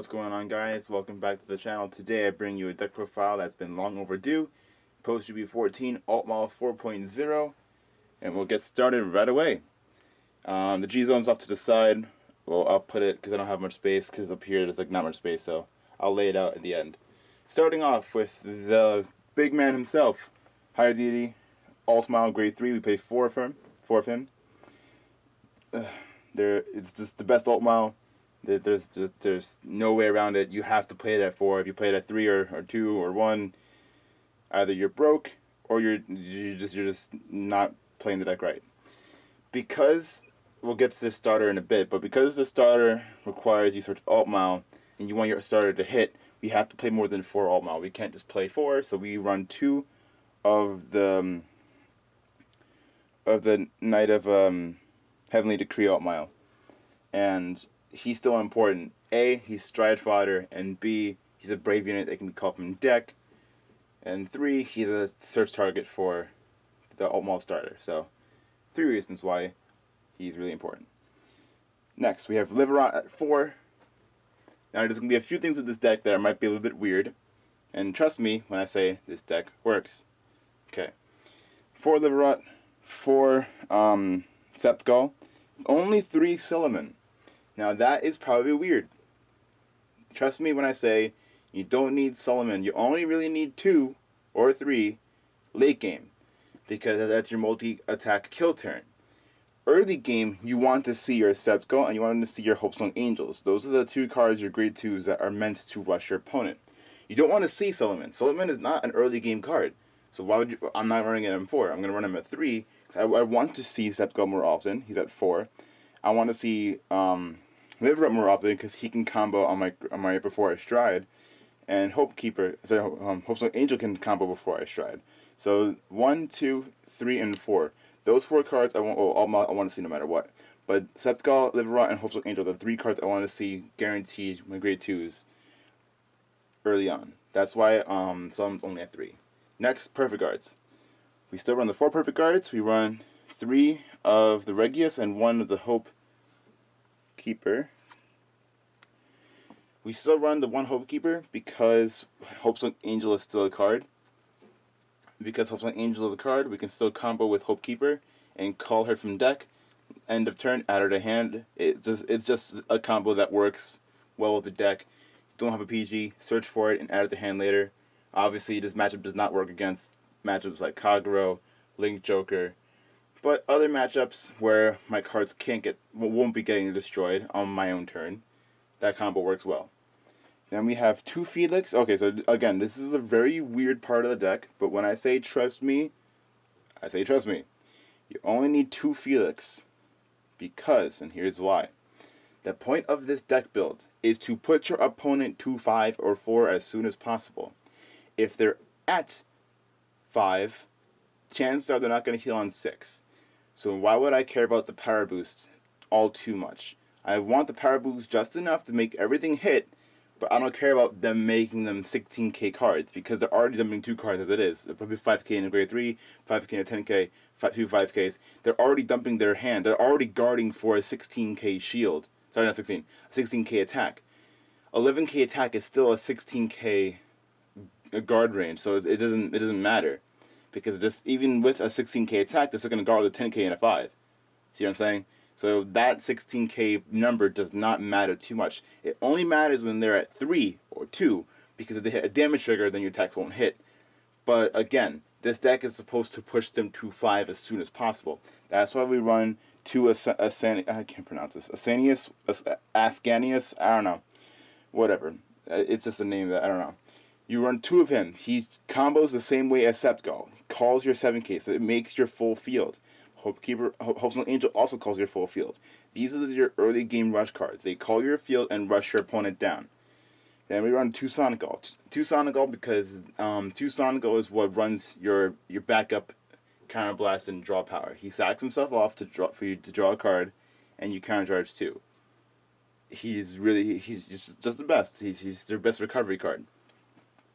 what's going on, guys? Welcome back to the channel. Today I bring you a deck profile that's been long overdue. Post UB14 Altmile 4.0, and we'll get started right away. The G zone's off to the side. Well, I'll put it because I don't have much space, because up here there's like not much space, so I'll lay it out at the end. Starting off with the big man himself, Higher Deity, Altmile grade 3. We pay 4 of him. It's just the best Altmile. There's no way around it. You have to play it at 4. If you play it at 3 or 2 or 1, either you're broke or you're just not playing the deck right. Because we'll get to this starter in a bit, but because the starter requires you search Altmile and you want your starter to hit, we have to play more than 4 Altmile. We can't just play 4, so we run 2 of the Knight of Heavenly Decree Altmile, and he's still important. A, he's stride fodder, and B, he's a brave unit that can be called from deck, and 3, he's a search target for the Altmile starter. So 3 reasons why he's really important. Next, we have Liverot at 4. Now there's going to be a few things with this deck that might be a little bit weird, and trust me when I say this deck works. Okay, 4 Liverot, 4 Septgall, only 3 Silliman. Now that is probably weird. Trust me when I say you don't need Solomon. You only really need 2 or 3 late game, because that's your multi-attack kill turn. Early game, you want to see your Septgall and you want to see your Hopesong Angels. Those are the 2 cards, your grade 2s, that are meant to rush your opponent. You don't want to see Solomon. Solomon is not an early game card. So why would you? I'm not running it at 4. I'm going to run him at 3. Because I want to see Septgall more often. He's at 4. I want to see Liverot more often because he can combo on my before I stride, and Hopesong Angel can combo before I stride. So 1, 2, 3, and 4. Those 4 cards I want to see no matter what. But Septgall, Liverot, and Hopesong Angel are the 3 cards I want to see guaranteed my grade 2s early on. That's why Solemn's only at 3. Next, Perfect Guards. We still run the 4 Perfect Guards. We run 3 of the Regius and 1 of the Hope Keeper. We still run the 1 Hope Keeper because Hopesong Angel is still a card. Because Hopesong Angel is a card, we can still combo with Hope Keeper and call her from deck. End of turn, add her to hand. It's just a combo that works well with the deck. Don't have a PG, search for it and add it to hand later. Obviously, this matchup does not work against matchups like Kagero, Link Joker, but other matchups where my cards won't be getting destroyed on my own turn, that combo works well. Then we have 2 Felix. Okay, so again, this is a very weird part of the deck, but when I say trust me, I say trust me. You only need 2 Felix because, and here's why. The point of this deck build is to put your opponent to 5 or 4 as soon as possible. If they're at 5, chances are they're not going to heal on 6. So why would I care about the power boost all too much? I want the power boost just enough to make everything hit, but I don't care about them making them 16k cards, because they're already dumping 2 cards as it is. They're probably 5k in a grade 3, 5k in a 10k, 2 5ks. They're already dumping their hand. They're already guarding for a 16k shield. Sorry, not 16. A 16k attack. 11k attack is still a 16k guard range, so it doesn't matter, because just even with a 16k attack, they're still going to guard with a 10k and a 5. See what I'm saying? So that 16k number does not matter too much. It only matters when they're at 3 or 2, because if they hit a damage trigger, then your attacks won't hit. But again, this deck is supposed to push them to 5 as soon as possible. That's why we run 2 I can't pronounce this. Ascanius, I don't know. Whatever. It's just a name that I don't know. You run 2 of him. He combos the same way as Septgall. He calls your 7k, so it makes your full field. Hopesong Angel also calls your full field. These are your early game rush cards. They call your field and rush your opponent down. Then we run 2 Sonical. 2 Sonical because 2 Sonical is what runs your backup counterblast and draw power. He sacks himself off for you to draw a card, and you countercharge 2. He's just the best. He's their best recovery card.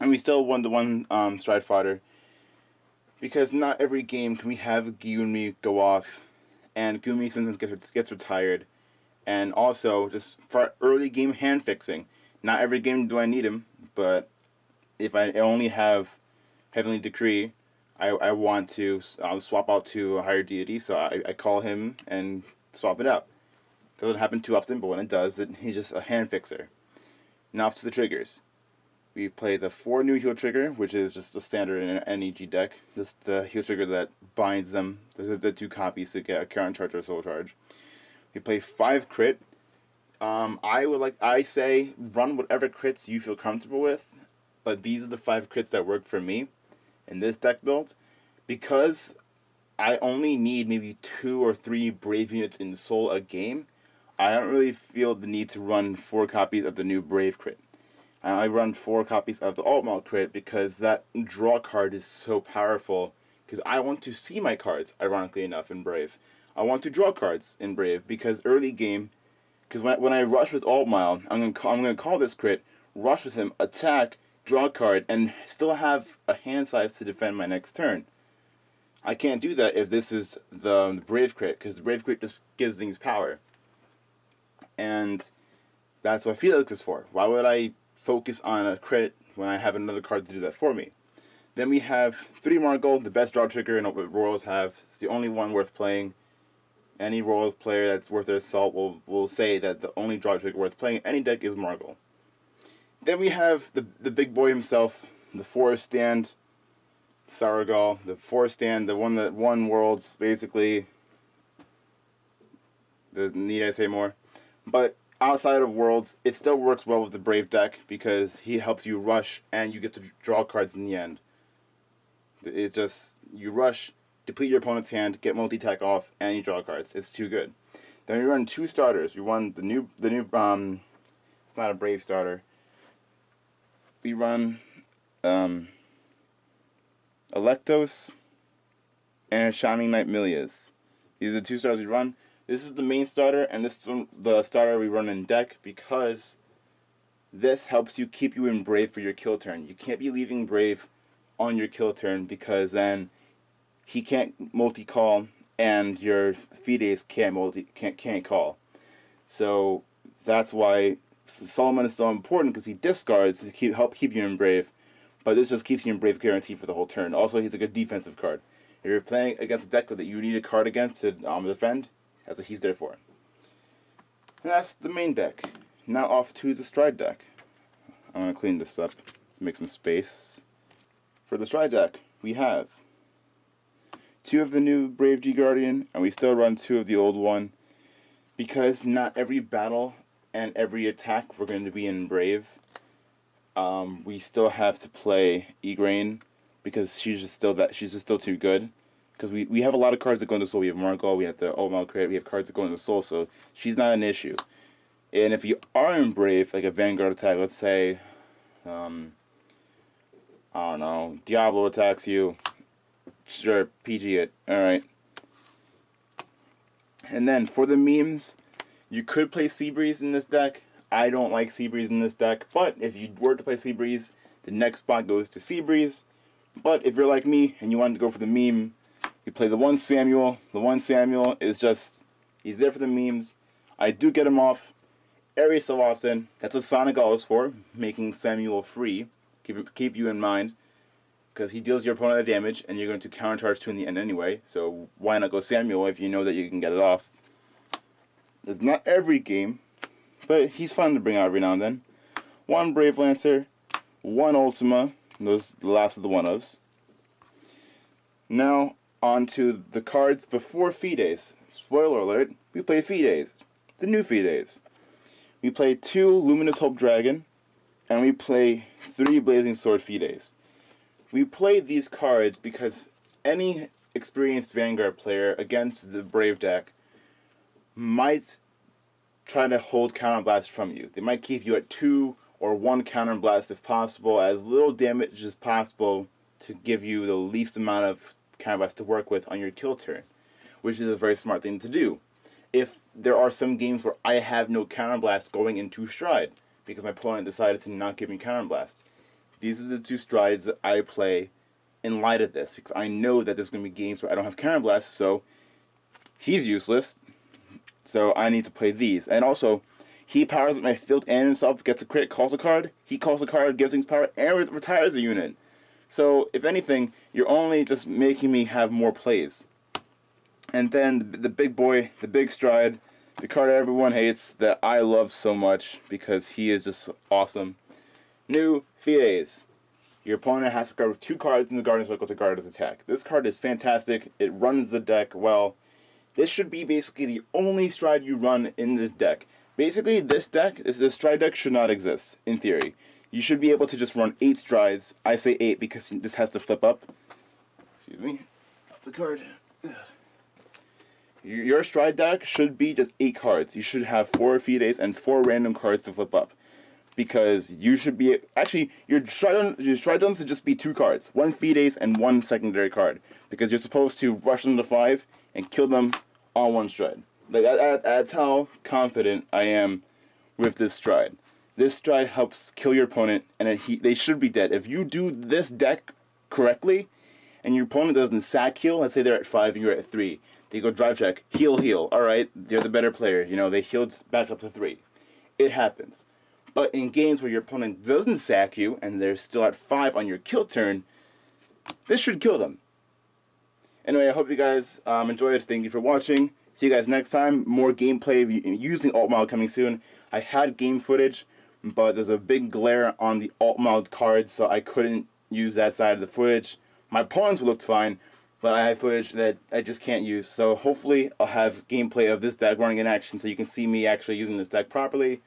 And we still won the 1 stride fodder, because not every game can we have Gyumi go off, and Gyumi sometimes gets retired, and also just for early game hand fixing. Not every game do I need him, but if I only have Heavenly Decree, I want to swap out to a higher deity, so I call him and swap it out. Doesn't happen too often, but when it does, he's just a hand fixer. Now off to the triggers. We play the 4 new heal trigger, which is just a standard in an NEG deck. Just the heal trigger that binds them, the 2 copies to get a counter charge or soul charge. We play 5 crit. I say run whatever crits you feel comfortable with, but these are the 5 crits that work for me in this deck build, because I only need maybe 2 or 3 Brave units in Soul a game. I don't really feel the need to run 4 copies of the new Brave crit. I run 4 copies of the Altmile crit because that draw card is so powerful. Because I want to see my cards, ironically enough, in Brave. I want to draw cards in Brave because early game, because when I rush with Altmile, I'm gonna call this crit, rush with him, attack, draw a card, and still have a hand size to defend my next turn. I can't do that if this is the Brave crit, because the Brave crit just gives things power. And that's what Felix is for. Why would I focus on a crit when I have another card to do that for me? Then we have 3 Margot, the best draw trigger in what Royals have. It's the only one worth playing. Any Royals player that's worth their salt will say that the only draw trigger worth playing in any deck is Margot. Then we have the big boy himself, the Forest Stand, Saragal, the Forest Stand, the one that won Worlds, basically. Doesn't need I say more. But outside of Worlds, it still works well with the Brave deck because he helps you rush and you get to draw cards in the end. It's just, you rush, deplete your opponent's hand, get multi-attack off, and you draw cards. It's too good. Then we run 2 starters. We run the new it's not a Brave starter. We run Electos and Shining Knight Milias. These are the 2 starters we run. This is the main starter, and this is the starter we run in deck because this helps you keep you in Brave for your kill turn. You can't be leaving Brave on your kill turn because then he can't multi-call and your Fides can't call. So that's why Solomon is so important, because he discards to help keep you in Brave, but this just keeps you in Brave guaranteed for the whole turn. Also, he's a good defensive card. If you're playing against a deck that you need a card against to defend, that's what he's there for. And that's the main deck. Now off to the Stride deck. I'm going to clean this up, make some space. For the Stride deck, we have 2 of the new Brave G Guardian, and we still run 2 of the old one, because not every battle and every attack we're going to be in Brave. We still have to play Igraine because she's just still too good. Because we have a lot of cards that go into Soul. We have Margot, we have the Altmile crit, we have cards that go into Soul, so she's not an issue. And if you are in Brave, like a Vanguard attack, let's say, I don't know, Diablo attacks you, sure, PG it, alright. And then for the memes, you could play Seabreeze in this deck. I don't like Seabreeze in this deck, but if you were to play Seabreeze, the next spot goes to Seabreeze. But if you're like me and you wanted to go for the meme, you play the 1 Samuel. The 1 Samuel is just, he's there for the memes. I do get him off every so often. That's what Sonic is for, making Samuel free. Keep you in mind, because he deals your opponent the damage, and you're going to countercharge 2 in the end anyway. So why not go Samuel if you know that you can get it off? It's not every game, but he's fun to bring out every now and then. 1 Brave Lancer, 1 Ultima. Those are the last of the one-ofs. Now, on to the cards before Fides. Spoiler alert, we play Fides. The new Fides. We play 2 Luminous Hope Dragon, and we play 3 Blazing Sword Fides. We play these cards because any experienced Vanguard player against the Brave deck might try to hold Counterblast from you. They might keep you at 2 or 1 Counterblast if possible, as little damage as possible to give you the least amount of Counterblast to work with on your kill turn, which is a very smart thing to do. If there are some games where I have no Counterblast going into Stride, because my opponent decided to not give me Counterblast, these are the 2 strides that I play in light of this, because I know that there's going to be games where I don't have Counterblast, so he's useless, so I need to play these. And also, He powers up my field and himself, gets a crit, calls a card. He calls a card, gives things power, and retires a unit. So, if anything, you're only just making me have more plays. And then the big boy, the big stride, the card everyone hates that I love so much because he is just awesome. New Fides. Your opponent has to guard with 2 cards in the Guardian Cycle to guard his attack. This card is fantastic. It runs the deck well. This should be basically the only stride you run in this deck. Basically, this stride deck should not exist, in theory. You should be able to just run 8 strides. I say 8 because this has to flip up. Excuse me. The card. Your stride deck should be just 8 cards. You should have 4 Fides and 4 random cards to flip up. Because you should be... Actually, your Stridons should just be 2 cards. 1 Fides and 1 secondary card. Because you're supposed to rush them to 5 and kill them on 1 stride. Like, that's how confident I am with this stride. This stride helps kill your opponent, and they should be dead. If you do this deck correctly, and your opponent doesn't sack heal, let's say they're at 5 and you're at 3. They go drive check, heal. Alright, they're the better player. You know, they healed back up to 3. It happens. But in games where your opponent doesn't sack you and they're still at 5 on your kill turn, this should kill them. Anyway, I hope you guys enjoyed. Thank you for watching. See you guys next time. More gameplay using Altmile coming soon. I had game footage, but there's a big glare on the Altmile cards, so I couldn't use that side of the footage. My opponents looked fine, but I have footage that I just can't use. So hopefully I'll have gameplay of this deck running in action so you can see me actually using this deck properly.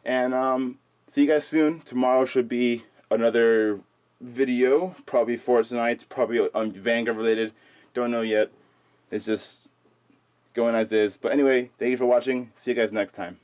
And see you guys soon. Tomorrow should be another video, probably Fortnite, probably Vanguard related. Don't know yet. It's just going as is. But anyway, thank you for watching. See you guys next time.